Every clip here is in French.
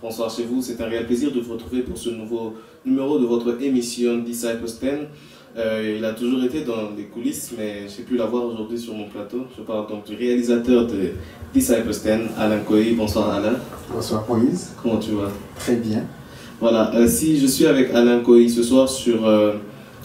bonsoir chez vous. C'est un réel plaisir de vous retrouver pour ce nouveau numéro de votre émission Disciples 10. Il a toujours été dans les coulisses, mais j'ai pu l'avoir aujourd'hui sur mon plateau. Je parle donc du réalisateur de Disciples 10, Alain Kohi. Bonsoir Alain. Bonsoir Moïse. Comment tu vas? Très bien. Voilà, si je suis avec Alain Kohi ce soir sur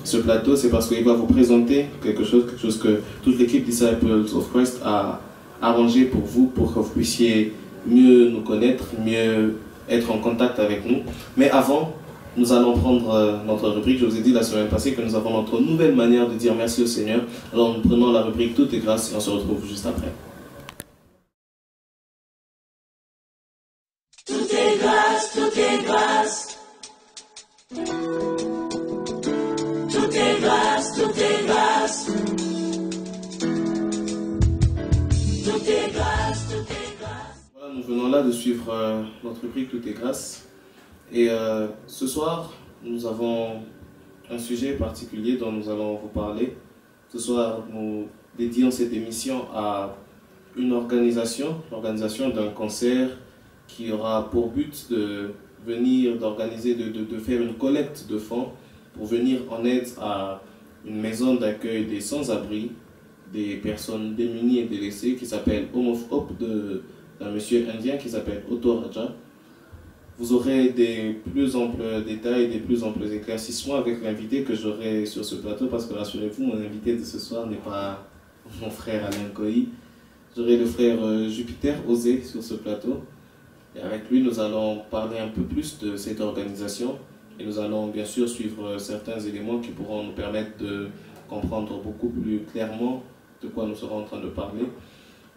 ce plateau, c'est parce qu'il va vous présenter quelque chose que toute l'équipe Disciples of Christ a arrangé pour vous, pour que vous puissiez mieux nous connaître, mieux être en contact avec nous. Mais avant, nous allons prendre notre rubrique. Je vous ai dit la semaine passée que nous avons notre nouvelle manière de dire merci au Seigneur. Alors nous prenons la rubrique Tout est grâce et on se retrouve juste après. Tout est grâce, tout est grâce. Tout est grâce, tout est grâce. Tout est grâce, tout est grâce. Voilà, nous venons là de suivre notre rubrique Tout est grâce. Et ce soir, nous avons un sujet particulier dont nous allons vous parler. Ce soir, nous dédions cette émission à une organisation, l'organisation d'un concert qui aura pour but de venir, d'organiser, de faire une collecte de fonds pour venir en aide à une maison d'accueil des sans-abri, des personnes démunies et délaissées qui s'appelle Home of Hope d'un monsieur indien qui s'appelle Otto Raja. Vous aurez des plus amples détails, des plus amples éclaircissements avec l'invité que j'aurai sur ce plateau, parce que rassurez-vous, mon invité de ce soir n'est pas mon frère Alain Kohi. J'aurai le frère Jupiter Osé sur ce plateau. Et avec lui, nous allons parler un peu plus de cette organisation et nous allons bien sûr suivre certains éléments qui pourront nous permettre de comprendre beaucoup plus clairement de quoi nous serons en train de parler.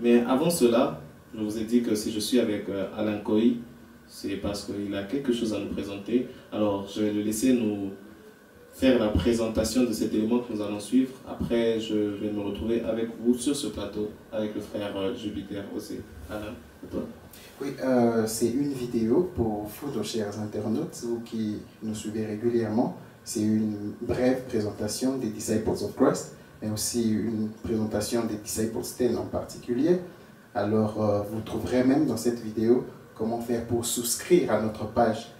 Mais avant cela, je vous ai dit que si je suis avec Alain Kohi, c'est parce qu'il a quelque chose à nous présenter. Alors, je vais le laisser nous faire la présentation de cet élément que nous allons suivre. Après, je vais me retrouver avec vous sur ce plateau, avec le frère Jupiter aussi. Alain, et toi? Oui, c'est une vidéo pour vous, nos chers internautes, vous qui nous suivez régulièrement. C'est une brève présentation des Disciples of Christ, mais aussi une présentation des Disciples 10 en particulier. Alors, vous trouverez même dans cette vidéo comment faire pour souscrire à notre page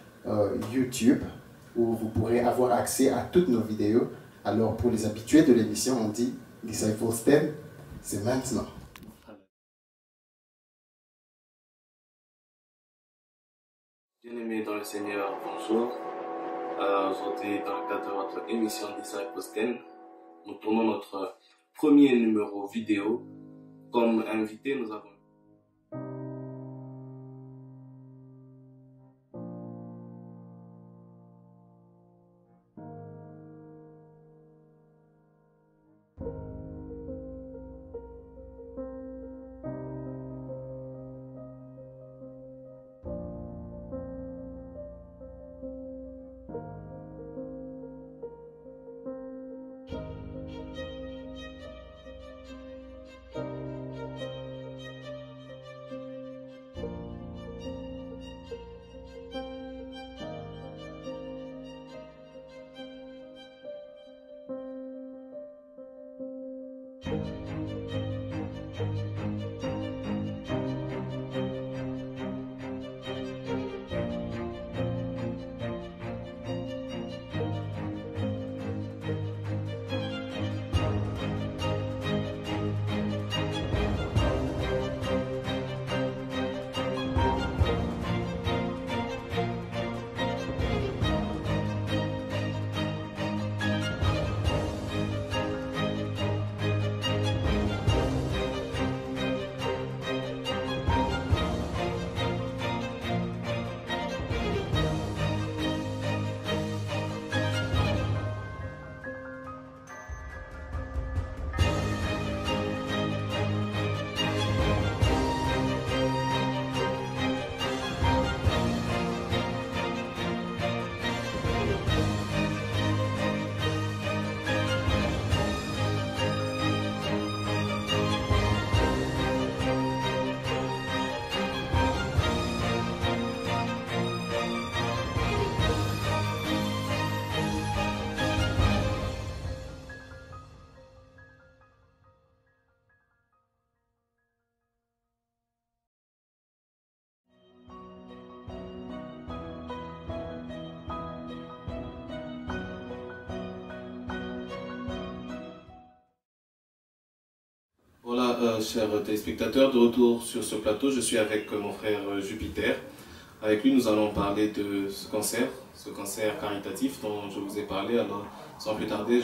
YouTube, où vous pourrez avoir accès à toutes nos vidéos. Alors, pour les habitués de l'émission, on dit Disciples 10, c'est maintenant. Bien-aimés dans le Seigneur, bonjour. Aujourd'hui, dans le cadre de votre émission Disciples 10, nous tournons notre premier numéro vidéo. Comme invité, nous avons chers téléspectateurs, de retour sur ce plateau, je suis avec mon frère Jupiter. Avec lui, nous allons parler de ce cancer caritatif dont je vous ai parlé. Alors, sans plus tarder,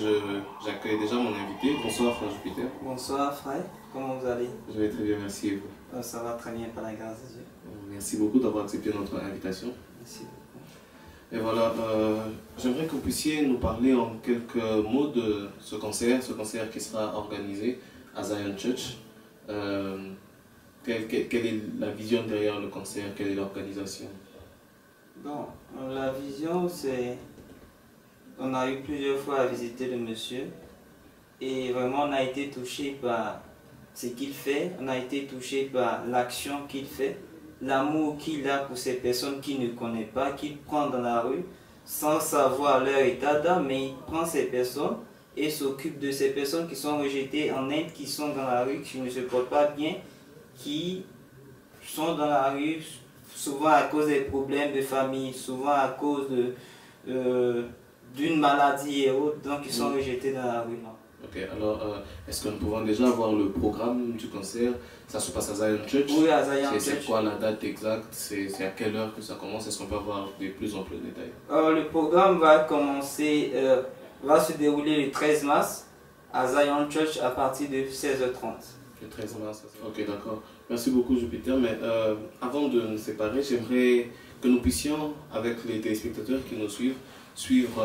j'accueille déjà mon invité. Bonsoir, frère Jupiter. Bonsoir, frère. Comment vous allez? Je vais très bien, merci. Et vous? Ça va très bien, par la grâce de Dieu. Merci beaucoup d'avoir accepté notre invitation. Merci beaucoup. Et voilà, j'aimerais que vous puissiez nous parler en quelques mots de ce concert qui sera organisé à Zion Church. Quelle est la vision derrière le concert? Quelle est l'organisation? Bon, la vision, c'est... On a eu plusieurs fois à visiter le monsieur et vraiment on a été touché par ce qu'il fait, on a été touché par l'action qu'il fait, l'amour qu'il a pour ces personnes qu'il ne connaît pas, qu'il prend dans la rue sans savoir leur état d'âme, mais il prend ces personnes et s'occupe de ces personnes qui sont rejetées en Inde, qui sont dans la rue, qui ne se portent pas bien, qui sont dans la rue souvent à cause des problèmes de famille, souvent à cause d'une maladie et autres, donc ils sont rejetés dans la rue. Ok, alors est-ce que nous pouvons déjà voir le programme du concert? Ça se passe à Zion Church? Oui, à Zion Church. C'est quoi la date exacte? C'est à quelle heure que ça commence? Est-ce qu'on peut avoir de plus amples détails? Le programme va commencer, va se dérouler le 13 mars à Zion Church à partir de 16h30. Le 13 mars, ok, d'accord. Merci beaucoup Jupiter, mais avant de nous séparer, j'aimerais que nous puissions, avec les téléspectateurs qui nous suivre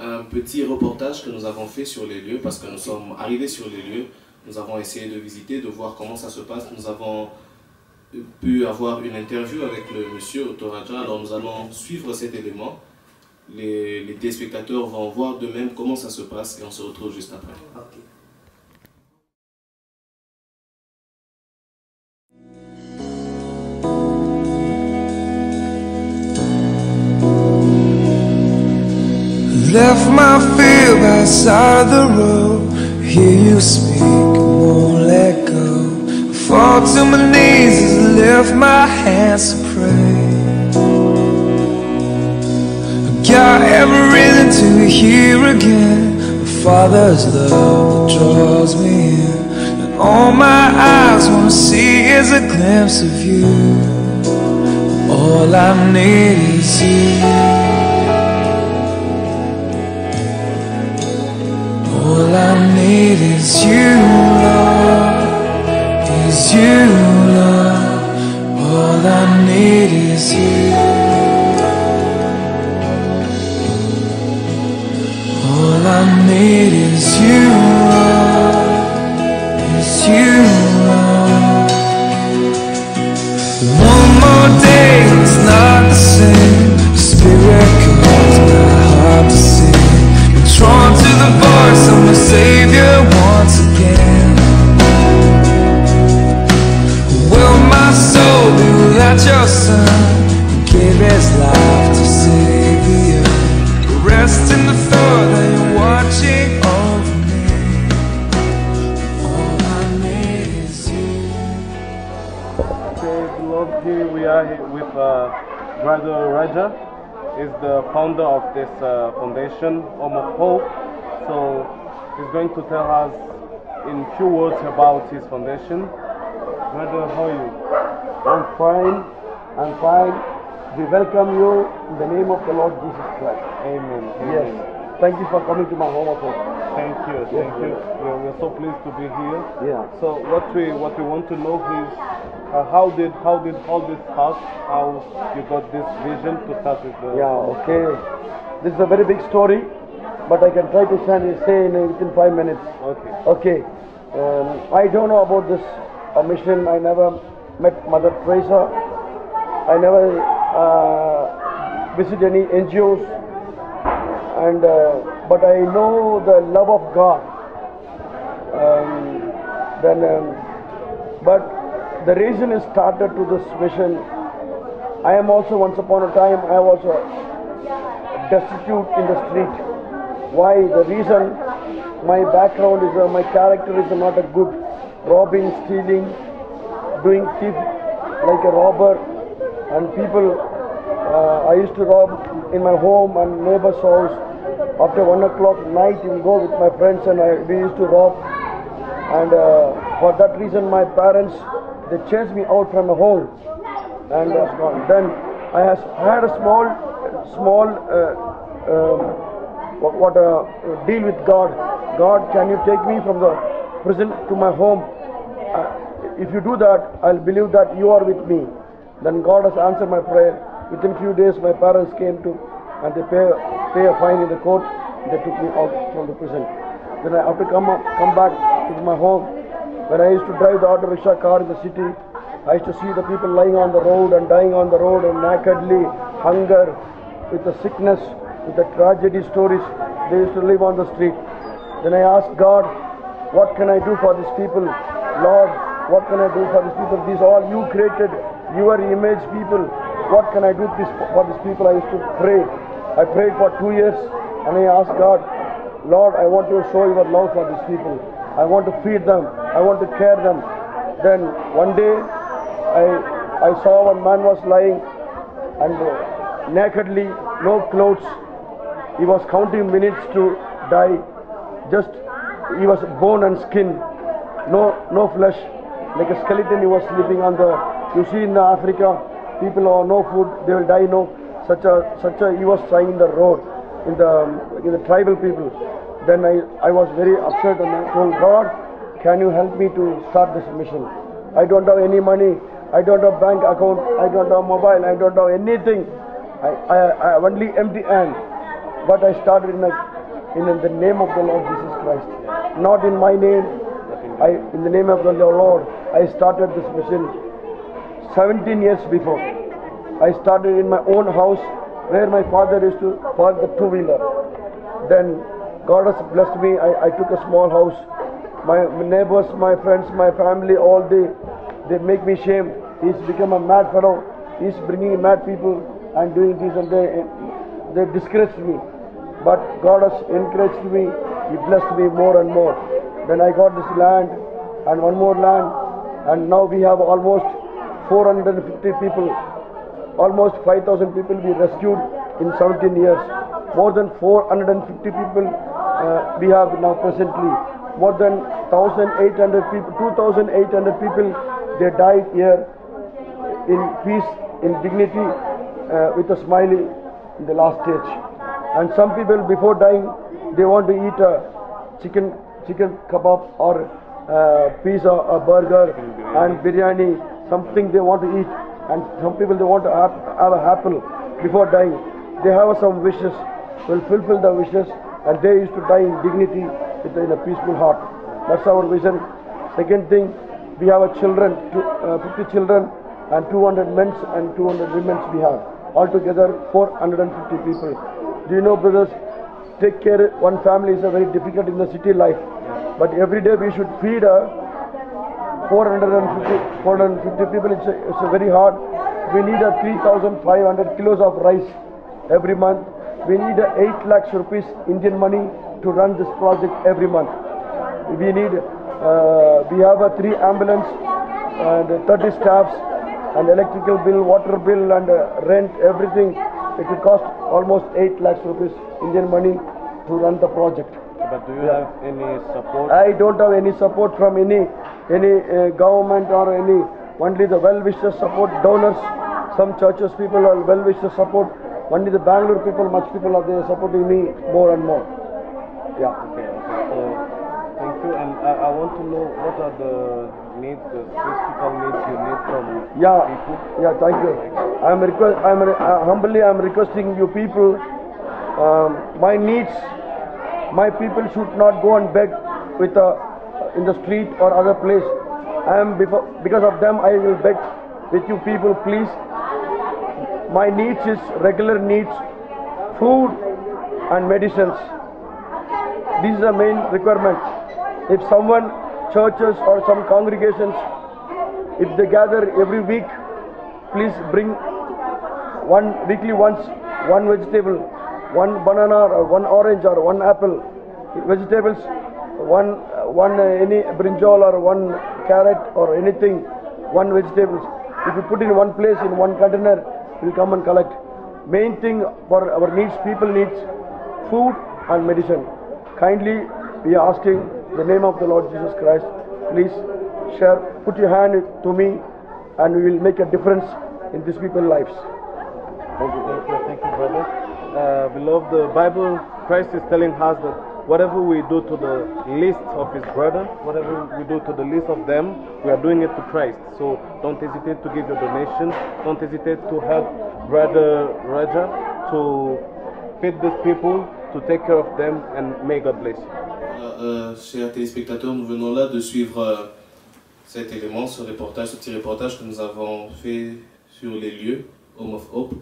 un petit reportage que nous avons fait sur les lieux, parce que nous sommes arrivés sur les lieux, nous avons essayé de visiter, de voir comment ça se passe. Nous avons pu avoir une interview avec le monsieur Otoraja, alors nous allons suivre cet élément. Les téléspectateurs vont voir de même comment ça se passe et on se retrouve juste après. Okay. Left my fear by the side of the road. Hear you speak, won't let go. I fall to my knees as I lift my hands to pray. I got every reason to hear again the Father's love that draws me in, and all my eyes wanna see is a glimpse of you. All I need is you. All I need is you, Lord, is you, Lord. All I need is you. All I need is you, Lord, is you, Lord. One more day, it's not the same. Spirit calls my heart to sing. Drawn to the voice of my Savior once again. Will my soul be without your Son? He gave his life to save the earth. Rest in the thought that you're watching over me. All I need is you. Okay, beloved, here we are with Brother Raja. Is the founder of this foundation, Home of Hope. So he's going to tell us in few words about his foundation. Brother, how are you? I'm fine. I'm fine. We welcome you in the name of the Lord Jesus Christ. Amen. Yes. Thank you for coming to my Home of Hope. Thank you. Thank you. We're so pleased to be here. Yeah. So what we want to know is how did all this start? How you got this vision to start with the Okay. This is a very big story, but I can try to say within 5 minutes. Okay. Okay. I don't know about this mission. I never met Mother Teresa. I never visit any NGOs, and but I know the love of God. But the reason is started to this mission. I am also once upon a time I was destitute in the street. Why? The reason, my background is my character is not a good, robbing, stealing, doing thief like a robber, and people. I used to rob in my home and neighbor's house. After 1 o'clock night, we will go with my friends and we used to rob. And For that reason, my parents, they chased me out from the home, and then I had a small deal with God. God, can you take me from the prison to my home? If you do that, I'll believe that you are with me. Then God has answered my prayer. Within few days, my parents came to, and they pay a fine in the court. They took me out from the prison. Then I have to come back to my home. When I used to drive the auto rickshaw car in the city, I used to see the people lying on the road and dying on the road and nakedly, hunger, with the sickness, with the tragedy stories. They used to live on the street. Then I asked God, what can I do for these people? Lord, what can I do for these people? These all you created, your image people. What can I do for these people? I used to pray. I prayed for 2 years and I asked God, Lord, I want to show your love for these people. I want to feed them. I want to care them. Then one day I saw one man was lying and nakedly, no clothes. He was counting minutes to die. Just he was bone and skin, no flesh, like a skeleton. He was sleeping on the. You see in Africa, people have no food, they will die. No, such a he was lying in the road in the tribal people. Then I was very upset and I told God, can you help me to start this mission? I don't have any money. I don't have bank account. I don't have mobile. I don't have anything. I have only empty hand. But I started in the name of the Lord Jesus Christ. Not in my name. In the name of the Lord, I started this mission 17 years before. I started in my own house where my father used to park the two-wheeler. Then God has blessed me. I took a small house. My neighbors, my friends, my family, all they make me shame. He's become a mad fellow. He's bringing mad people and doing this and they discouraged me. But God has encouraged me. He blessed me more and more. Then I got this land and one more land, and now we have almost 450 people. Almost 5,000 people we rescued in 17 years. More than 450 people we have now presently. More than 1,800 people, 2,800 people, they died here in peace, in dignity, with a smiley in the last stage. And some people before dying, they want to eat a chicken kebab or pizza, a burger and biryani, something they want to eat. And some people they want to have an apple before dying. They have some wishes, will fulfill the wishes, and they used to die in dignity in a peaceful heart. That's our vision. Second thing, we have a children, 50 children and 200 men and 200 women we have. Altogether 450 people. Do you know, brothers, take care, one family is very difficult in the city life. But every day we should feed 450 people. It's a very hard. We need 3,500 kilos of rice every month. We need 8 lakhs rupees Indian money to run this project every month. We need, we have 3 ambulance and 30 staffs and electrical bill, water bill and rent, everything. It will cost almost 8 lakhs rupees Indian money to run the project. But do you have any support? I don't have any support from any government or any, only the well-wishers support, donors. Some churches people are well-wishers support. Only the Bangalore people, much people are there supporting me more and more. Yeah. Okay. So thank you. And I want to know what are the needs, the physical needs you need from people. Yeah. Thank you. Humbly I'm requesting you people. My needs. My people should not go and beg with in the street or other place. Because of them I will beg with you people, please. My needs is regular needs, food and medicines. This is the main requirement. If someone, churches or some congregations, if they gather every week, please bring weekly once, one vegetable, one banana or one orange or one apple, vegetables, one any brinjal or one carrot or anything, one vegetables. If you put in one place in one container, we'll come and collect. Main thing for our needs, people needs food and medicine. Kindly we are asking the name of the Lord Jesus Christ, please share, put your hand to me, and we will make a difference in these people's lives. Thank you, brother. Beloved, the Bible, Christ is telling us that whatever we do to the least of his brother, whatever we do to the least of them, we are doing it to Christ. So don't hesitate to give your donation. Don't hesitate to help Brother Raja to feed these people, to take care of them, and may God bless you. Chers téléspectateurs, nous venons là de suivre cet élément, ce petit reportage que nous avons fait sur les lieux, Home of Hope.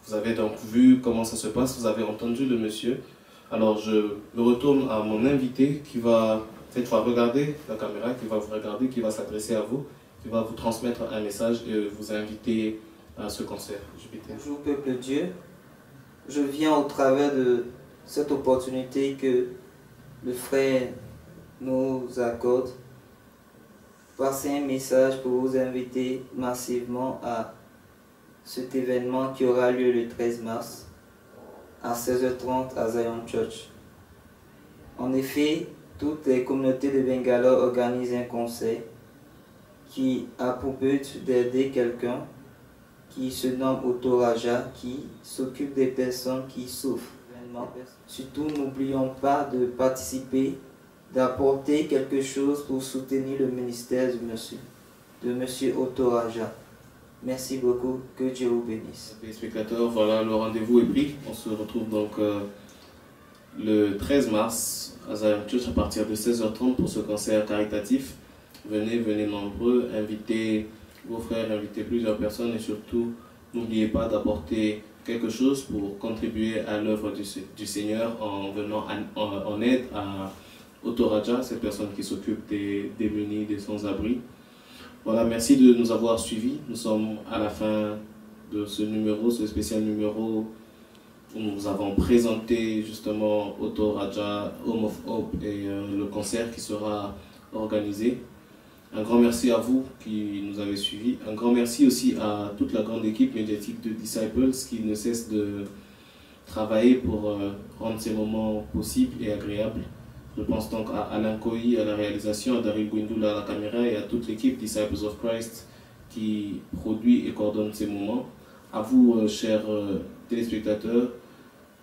Vous avez donc vu comment ça se passe, vous avez entendu le monsieur. Alors je me retourne à mon invité qui va cette fois regarder la caméra, qui va vous regarder, qui va s'adresser à vous, qui va vous transmettre un message et vous inviter à ce concert. Bonjour peuple de Dieu, je viens au travers de cette opportunité que le frère nous accorde, passer un message pour vous inviter massivement à cet événement qui aura lieu le 13 mars à 16h30 à Zion Church. En effet, toutes les communautés de Bangalore organisent un concert qui a pour but d'aider quelqu'un qui se nomme Otto Raja, qui s'occupe des personnes qui souffrent. Surtout, n'oublions pas de participer, d'apporter quelque chose pour soutenir le ministère de monsieur Otto Raja. Merci beaucoup, que Dieu vous bénisse. Téléspectateurs, voilà, le rendez-vous est pris. On se retrouve donc le 13 mars à Zion Church à partir de 16h30 pour ce concert caritatif. Venez nombreux, invitez vos frères, invitez plusieurs personnes et surtout, n'oubliez pas d'apporter quelque chose pour contribuer à l'œuvre du Seigneur en venant en aide à Otto Raja, cette personne qui s'occupe des démunis, des sans-abri. Voilà, merci de nous avoir suivis. Nous sommes à la fin de ce numéro, ce spécial numéro où nous avons présenté justement Otto Raja, Home of Hope et le concert qui sera organisé. Un grand merci à vous qui nous avez suivis. Un grand merci aussi à toute la grande équipe médiatique de Disciples qui ne cesse de travailler pour rendre ces moments possibles et agréables. Je pense donc à Alain Coy à la réalisation, à Daryl Gwindoula à la caméra et à toute l'équipe Disciples of Christ qui produit et coordonne ces moments. À vous, chers téléspectateurs,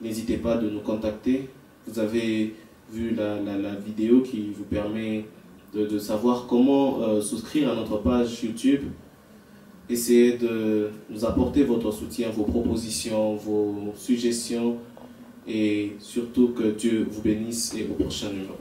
n'hésitez pas de nous contacter. Vous avez vu la vidéo qui vous permet de savoir comment souscrire à notre page YouTube. Essayez de nous apporter votre soutien, vos propositions, vos suggestions. Et surtout que Dieu vous bénisse et au prochain numéro.